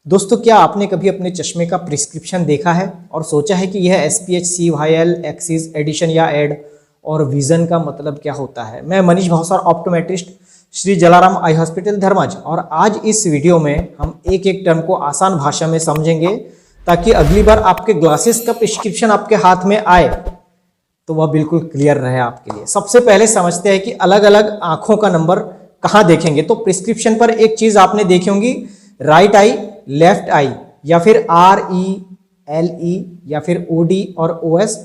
दोस्तों, क्या आपने कभी अपने चश्मे का प्रिस्क्रिप्शन देखा है और सोचा है कि यह SPH, CYL, एक्सिस, एडिशन या एड और विजन का मतलब क्या होता है? मैं Manish Bhavsar, optometrist, Shri Jalaram eye hospital Dharmaj, और आज इस वीडियो में हम एक एक टर्म को आसान भाषा में समझेंगे ताकि अगली बार आपके ग्लासेस का प्रिस्क्रिप्शन आपके हाथ में आए तो वह बिल्कुल क्लियर रहे आपके लिए। सबसे पहले समझते हैं कि अलग अलग आंखों का नंबर कहाँ देखेंगे। तो प्रिस्क्रिप्शन पर एक चीज आपने देखी होंगी, राइट आई, लेफ्ट आई, या फिर RE, LE, या फिर OD और OS।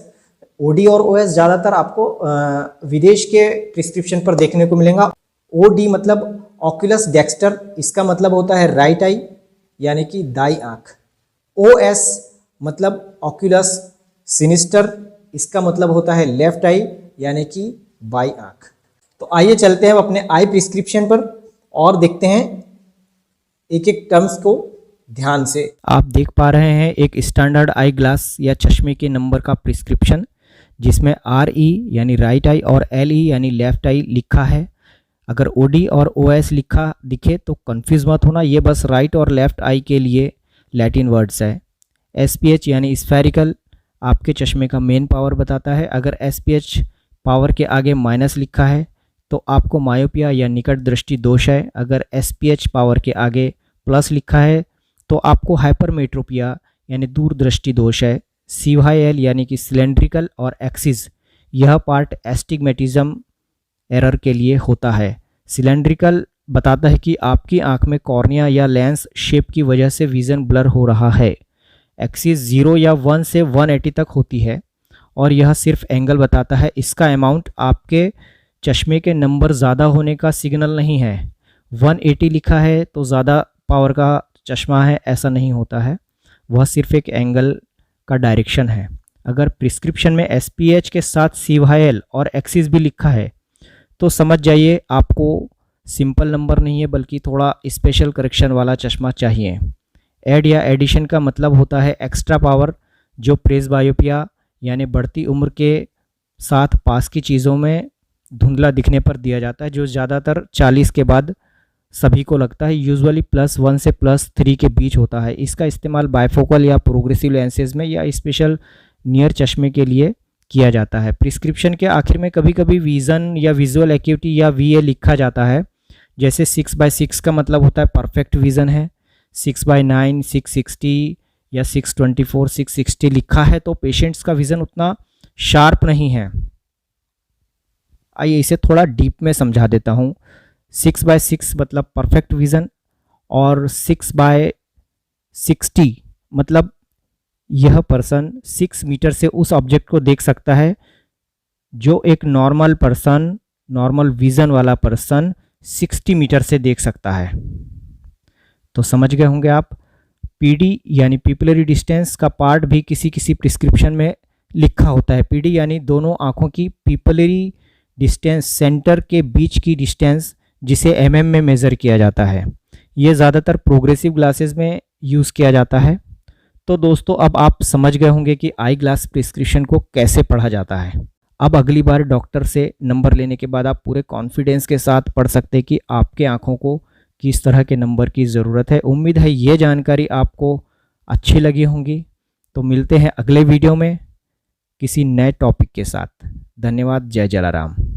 OD और OS ज्यादातर आपको विदेश के प्रिस्क्रिप्शन पर देखने को मिलेगा। OD मतलब ऑक्यूलस डेक्स्टर, इसका मतलब होता है राइट आई यानी कि दाई आंख। OS मतलब ऑक्यूलस सिनिस्टर, इसका मतलब होता है लेफ्ट आई यानी कि बाई आंख। तो आइए चलते हैं अपने आई प्रिस्क्रिप्शन पर और देखते हैं एक एक टर्म्स को ध्यान से। आप देख पा रहे हैं एक स्टैंडर्ड आई ग्लास या चश्मे के नंबर का प्रिस्क्रिप्शन, जिसमें RE यानी राइट आई और LE यानी लेफ्ट आई लिखा है। अगर OD और OS लिखा दिखे तो कंफ्यूज मत होना, ये बस राइट और लेफ्ट आई के लिए लैटिन वर्ड्स है। SPH यानी स्फेरिकल आपके चश्मे का मेन पावर बताता है। अगर SPH पावर के आगे माइनस लिखा है तो आपको मायोपिया या निकट दृष्टि दोष है। अगर SPH पावर के आगे प्लस लिखा है तो आपको हाइपरमेट्रोपिया यानी दूर दृष्टि दोष है। CYL यानी कि सिलेंड्रिकल और एक्सिस, यह पार्ट एस्टिग्मेटिज्म एरर के लिए होता है। सिलेंड्रिकल बताता है कि आपकी आंख में कॉर्निया या लेंस शेप की वजह से विजन ब्लर हो रहा है। एक्सिस 0 या 1 से 180 तक होती है और यह सिर्फ एंगल बताता है, इसका अमाउंट आपके चश्मे के नंबर ज़्यादा होने का सिग्नल नहीं है। 180 लिखा है तो ज़्यादा पावर का चश्मा है, ऐसा नहीं होता है, वह सिर्फ एक एंगल का डायरेक्शन है। अगर प्रिस्क्रिप्शन में SPH के साथ CYL और एक्सिस भी लिखा है तो समझ जाइए आपको सिंपल नंबर नहीं है बल्कि थोड़ा स्पेशल करेक्शन वाला चश्मा चाहिए। एड या एडिशन का मतलब होता है एक्स्ट्रा पावर, जो प्रेसबायोपिया यानी बढ़ती उम्र के साथ पास की चीज़ों में धुंधला दिखने पर दिया जाता है, जो ज़्यादातर 40 के बाद सभी को लगता है। यूजुअली +1 से +3 के बीच होता है। इसका इस्तेमाल बायफोकल या प्रोग्रेसिव लेंसेज में या स्पेशल नियर चश्मे के लिए किया जाता है। प्रिस्क्रिप्शन के आखिर में कभी कभी विज़न या विजुअल एक्यूटी या VA लिखा जाता है। जैसे 6/6 का मतलब होता है परफेक्ट विज़न है। 6/9, 660 या 624, 660 लिखा है तो पेशेंट्स का विज़न उतना शार्प नहीं है। आइए इसे थोड़ा डीप में समझा देता हूँ। 6/6 मतलब परफेक्ट विज़न और 6/60 मतलब यह पर्सन 6 मीटर से उस ऑब्जेक्ट को देख सकता है जो एक नॉर्मल पर्सन, नॉर्मल विज़न वाला पर्सन 60 मीटर से देख सकता है। तो समझ गए होंगे आप। PD यानी पिपलरी डिस्टेंस का पार्ट भी किसी किसी प्रिस्क्रिप्शन में लिखा होता है। PD यानी दोनों आंखों की पिपलरी डिस्टेंस, सेंटर के बीच की डिस्टेंस, जिसे mm में मेज़र किया जाता है। ये ज़्यादातर प्रोग्रेसिव ग्लासेस में यूज़ किया जाता है। तो दोस्तों, अब आप समझ गए होंगे कि आई ग्लास प्रिस्क्रिप्शन को कैसे पढ़ा जाता है। अब अगली बार डॉक्टर से नंबर लेने के बाद आप पूरे कॉन्फिडेंस के साथ पढ़ सकते हैं कि आपके आँखों को किस तरह के नंबर की ज़रूरत है। उम्मीद है ये जानकारी आपको अच्छी लगी होंगी। तो मिलते हैं अगले वीडियो में किसी नए टॉपिक के साथ। धन्यवाद। जय जलाराम।